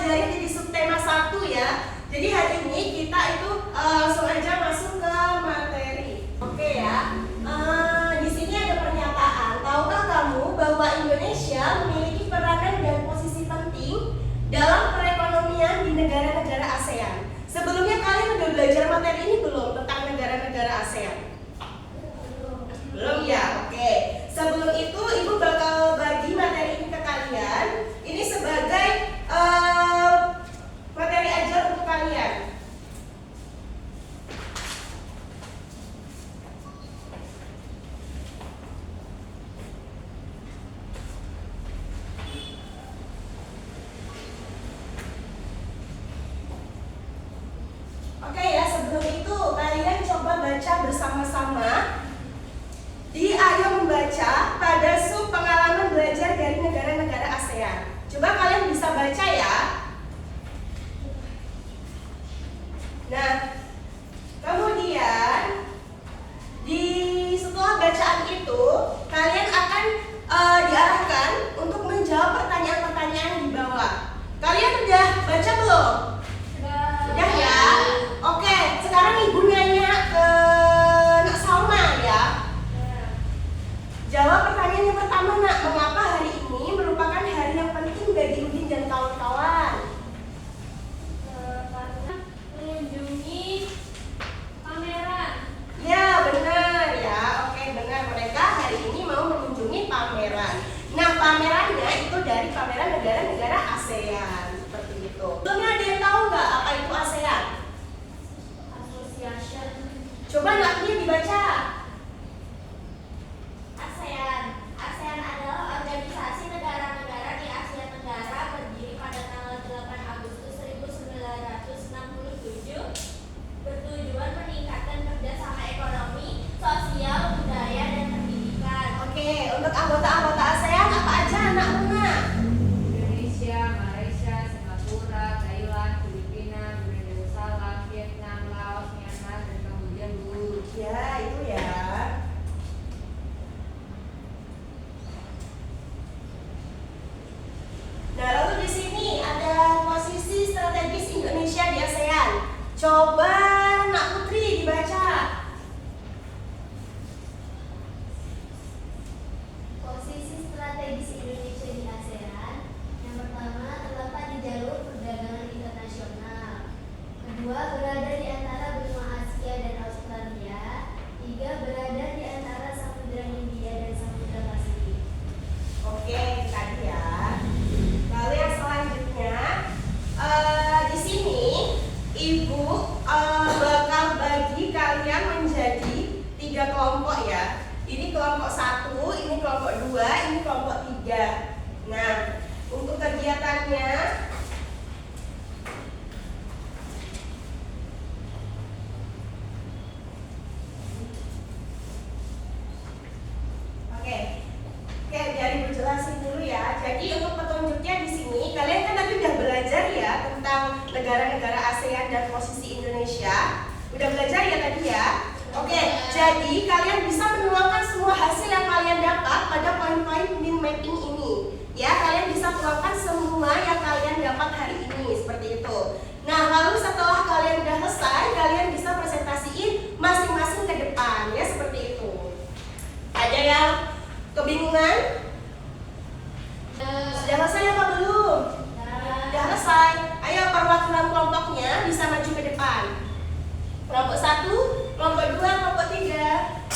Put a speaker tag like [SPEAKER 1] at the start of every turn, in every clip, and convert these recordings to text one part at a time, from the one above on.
[SPEAKER 1] pelajari jadi subtema 1 ya. Jadi hari ini kita itu langsung aja masuk ke materi. Oke ya. Di sini ada pernyataan. Tahukah kamu bahwa Indonesia memiliki peranan dan posisi penting dalam perekonomian di negara-negara ASEAN? Sebelumnya kalian udah belajar materi ini belum tentang negara-negara ASEAN? Belum ya? Oke. Sebelum itu Ibu bakal bagi materi ini ke kalian. Ini sebagai materi ajar untuk kalian. Oke ya, sebelum itu kalian coba baca bersama-sama di Ayo Membaca pada sub pengalaman belajar dari negara-negara ASEAN. Coba kalian bisa baca ya. Nah, kemudian setelah bacaan itu kalian akan diarahkan untuk menjawab pertanyaan-pertanyaan di bawah. Kalian udah baca belum? Udah ya? Oke, sekarang Ibu nanya ke Nak Salma ya. Jawab pertanyaan yang pertama, Nak. Mengapa hari ini merupakan hari yang penting bagi Udin dan kawan-kawan?
[SPEAKER 2] Karena mengunjungi pameran.
[SPEAKER 1] Ya, benar ya. Oke, benar. Mereka hari ini mau mengunjungi pameran. Nah, pamerannya itu dari pameran negara-negara ASEAN. Seperti itu. Sebelumnya ada yang tahu nggak apa itu ASEAN?
[SPEAKER 2] Association.
[SPEAKER 1] Coba naknya dibaca.
[SPEAKER 2] ASEAN adalah organisasi negara-negara di Asia Tenggara berdiri pada tanggal 8 Agustus 1967, bertujuan meningkatkan kerjasama ekonomi, sosial, budaya, dan pendidikan.
[SPEAKER 1] Oke, untuk anggota-anggota ASEAN apa aja anak Luna?
[SPEAKER 3] Indonesia, Malaysia, Singapura, Thailand, Filipina, Brunei Darussalam, Vietnam, Laos, Myanmar, dan Kamboja, Bu.
[SPEAKER 1] Ya, itu ya. Nah, lalu di sini ada posisi strategis Indonesia di ASEAN. Coba Nak Putri dibaca.
[SPEAKER 2] Posisi strategis Indonesia di ASEAN, yang pertama terletak di jalur perdagangan internasional, kedua berada di antara benua Asia dan Australia, tiga berada di antara Samudra Hindia dan Samudra Pasifik.
[SPEAKER 1] Oke, tadi ya. Lalu yang selanjutnya, di sini Ibu bakal bagi kalian menjadi 3 kelompok ya. Ini kelompok 1, ini kelompok 2, ini kelompok 3. Nah, untuk kegiatannya Oke, biar Ibu jelasin dulu ya. Jadi untuk petunjuknya di sini, kalian kan tadi udah belajar ya tentang negara-negara ASEAN dan posisi Indonesia. Udah belajar ya tadi ya? Oke, jadi kalian bisa menuangkan semua hasil yang kalian dapat pada poin-poin mind mapping ini. Ya, kalian bisa tuangkan semua yang kalian dapat hari ini, seperti itu. Nah, lalu setelah kalian udah selesai, kalian bisa presentasiin masing-masing ke depan, ya seperti itu. Ada yang kebingungan? Sudah selesai apa belum? Sudah selesai. Ayo perwakilan kelompoknya bisa maju ke depan. Kelompok 1, kelompok 2, kelompok 3.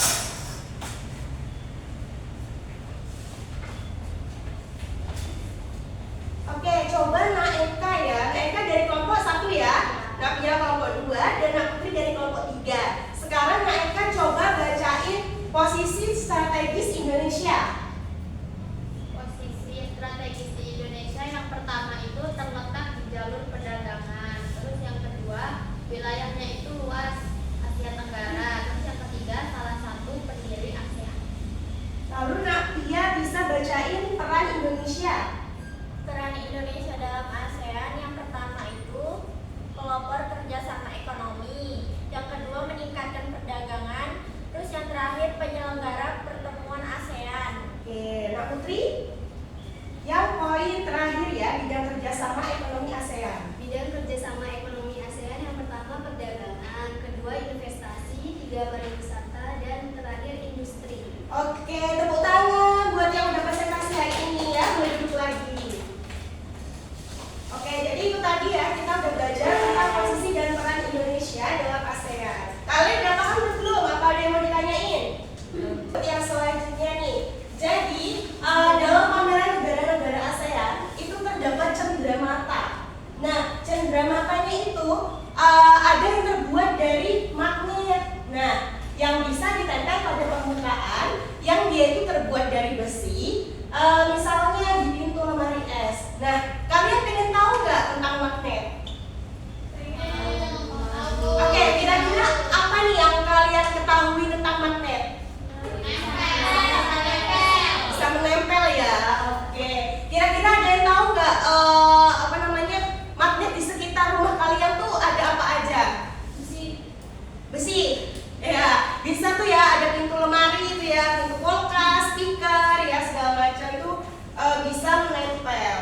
[SPEAKER 1] Oke, coba Nak Eka ya. Nak Eka dari kelompok 1 ya. Nak Pia kelompok 2 dan Nak Putri dari kelompok 3. Sekarang Nak Eka coba bacain posisi strategis Indonesia.
[SPEAKER 2] Posisi strategis di Indonesia yang pertama itu terletak di jalur perdagangan, terus yang kedua wilayahnya itu luas Asia Tenggara, terus yang ketiga salah satu pendiri ASEAN.
[SPEAKER 1] Lalu Nak Pia bisa bacain peran Indonesia.
[SPEAKER 2] Peran Indonesia dalam ASEAN yang pertama itu pelopor kerjasama ekonomi, yang kedua meningkatkan perdagangan, terus yang terakhir penyelenggara pertemuan ASEAN.
[SPEAKER 1] Oke, Nak Putri. Yang poin terakhir ya, bidang kerjasama ekonomi ASEAN.
[SPEAKER 2] Bidang kerjasama ekonomi ASEAN yang pertama perdagangan, kedua investasi, tiga pariwisata, dan terakhir industri.
[SPEAKER 1] Oke, tepuk tangan buat yang udah presentasi hari ini ya, boleh duduk lagi. Oke, jadi itu tadi ya, kita udah belajar tentang posisi dan peran Indonesia dalam ASEAN. Kalian udah paham belum? Apa ada yang mau ditanyain? Yang selanjutnya nih, jadi dalam pameran negara-negara ASEAN itu terdapat cenderamata. Nah, cendeраmatanya itu ada yang terbuat dari magnet. Nah, yang bisa ditempel pada permukaan, yang dia itu terbuat dari besi, misalnya di pintu lemari es. Nah, kalian pengen tahu nggak tentang magnet? Oke, kira-kira apa nih yang kalian ketahui tentang magnet? Bisa menempel ya. Oke, kira-kira ada yang tahu nggak apa namanya magnet di sekitar rumah kalian tuh ada apa aja? Besi. Ya, bisa tuh ya ada pintu lemari itu ya, pintu kulkas, speaker ya segala macam itu bisa menempel.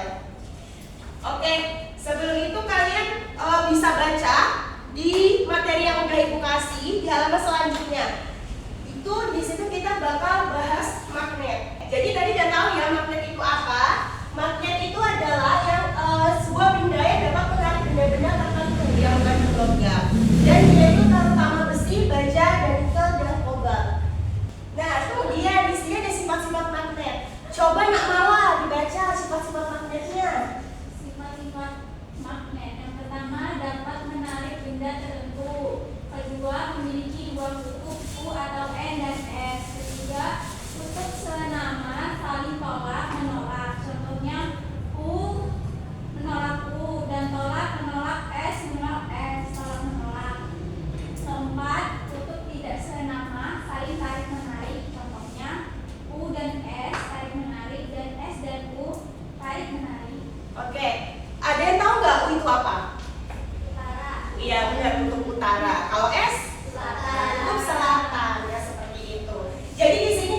[SPEAKER 1] Oke, sebelum itu kalian bisa baca di materi yang udah Ibu kasih di halaman selanjutnya. Itu di situ kita bakal bahas magnet. Jadi tadi udah tahu ya magnet itu apa? Magnet itu adalah yang sebuah benda yang dapat menarik benda-benda tertentu yang mengandung logam. Dan dia itu terutama besi, baja, dan nikel dan kobalt. Nah, kemudian di sini ada sifat-sifat magnet. Coba Nak Mala dibaca sifat-sifat magnetnya.
[SPEAKER 4] Sifat-sifat magnet yang pertama dapat menarik benda tertentu, kedua memiliki dua kutub U atau N dan S, ketiga kutub senama saling tolak menolak, contohnya U menolak U dan tolak menolak S menolak S, tolak menolak. Keempat, kutub tidak senama saling tarik menarik, contohnya U dan S tarik menarik dan S dan U tarik menarik.
[SPEAKER 1] Oke, ada yang tahu nggak U itu apa?
[SPEAKER 2] Utara.
[SPEAKER 1] Iya benar, kutub utara. Kalau S?
[SPEAKER 2] Selatan.
[SPEAKER 1] Kutub selatan ya seperti itu. Jadi di sini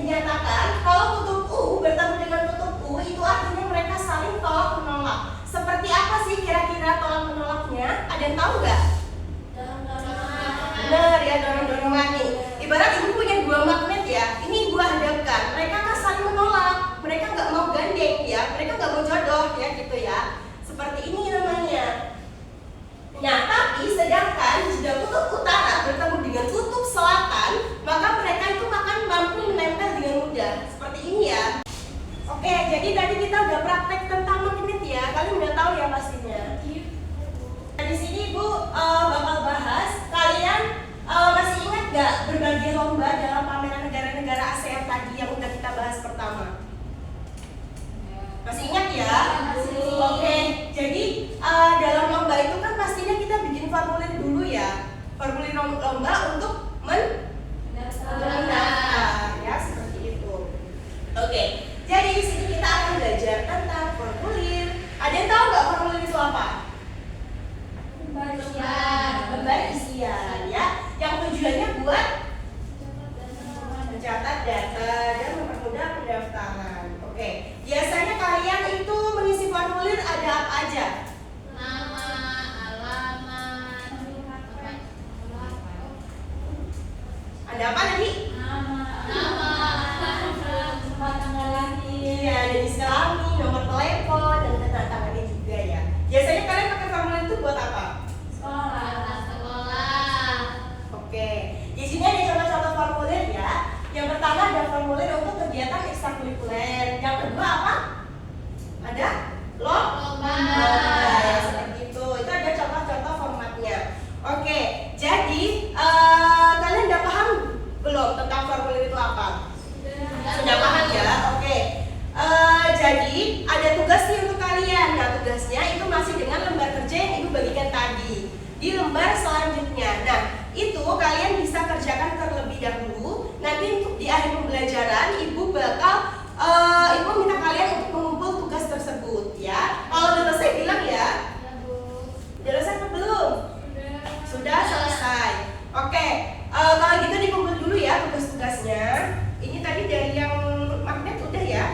[SPEAKER 1] dinyatakan kalau kutub U bertemu dengan kutub U itu artinya mereka saling tolak menolak. Seperti apa sih kira-kira tolak menolaknya? Ada yang tahu nggak? Benar ya, dorong-dorongan nih. Ibarat ibu punya dua magnet ya, ini ibu hadapkan. Mereka kan saling menolak, mereka nggak mau gandeng ya, mereka nggak mau jodoh ya gitu ya. Seperti ini namanya. Nah, tapi sedangkan jika kutub utara bertemu dengan kutub selatan, maka mereka itu akan mampu menempel dengan mudah. Seperti ini ya. Oke, jadi tadi kita udah praktek tentang magnet ya. Kalian udah tahu ya pastinya. Nah, di sini Ibu bakal bahas. Kalian masih ingat nggak berbagai lomba dalam pameran negara-negara ASEAN tadi yang udah kita bahas pertama? Masih ingat ya?
[SPEAKER 4] Masih.
[SPEAKER 1] Oke, jadi dalam lomba itu kan pastinya kita bikin formulir dulu ya. Formulir lomba untuk mendaftar ya, seperti itu. Oke, jadi di sini kita akan belajar tentang formulir. Ada yang tahu nggak formulir itu apa? Lembar isian ya, yang tujuannya buat mencatat data dan mempermudah pendaftaran. Oke, biasanya kalian itu mengisi formulir ada apa aja?
[SPEAKER 4] Nama, alamat,
[SPEAKER 1] Ada apa tadi?
[SPEAKER 4] tempat tanggal lahir,
[SPEAKER 1] Iya, ada jenis kelamin, nomor telepon, dan tanda tangannya juga ya. Biasanya kalian pakai formulir itu buat apa?
[SPEAKER 4] sekolah,
[SPEAKER 1] Oke, di sini ada contoh-contoh formulir ya. Yang pertama ada formulir untuk kegiatan ekstrakurikuler. Yang kedua apa? Ada lomba ya, seperti itu. Itu ada contoh-contoh formatnya. Oke, jadi kalian udah paham belum tentang formulir itu apa? Sudah paham ya? Oke. Jadi ada tugas nih untuk kalian. Nah, tugasnya itu masih dengan lembar kerja yang Ibu bagikan tadi di lembar selanjutnya. Nah, itu kalian bisa kerjakan terlebih dahulu. Nanti untuk di akhir pembelajaran Ibu bakal Ibu minta kalian untuk mengumpul tugas tersebut ya. Kalau udah selesai bilang ya. Udah selesai apa belum? Sudah selesai. Oke, kalau gitu dikumpul dulu ya tugas-tugasnya. Ini tadi dari yang magnet udah ya.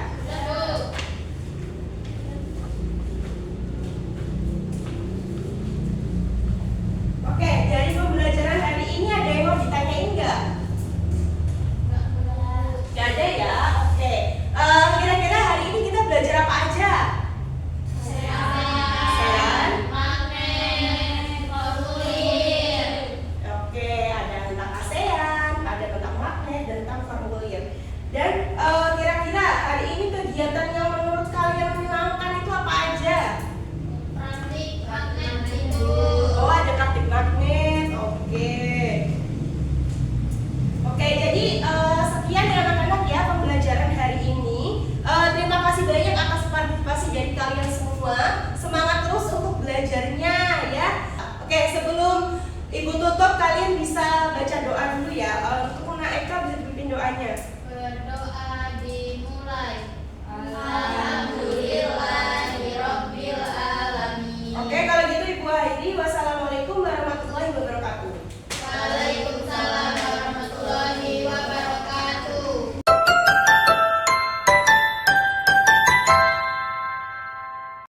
[SPEAKER 1] kalian bisa baca doa dulu ya. Untuk Muna Eka bisa dipimpin doanya.
[SPEAKER 2] Berdoa dimulai.
[SPEAKER 4] Alhamdulillahirabbil alamin.
[SPEAKER 1] Oke, kalau gitu Ibu Hairi, wassalamualaikum warahmatullahi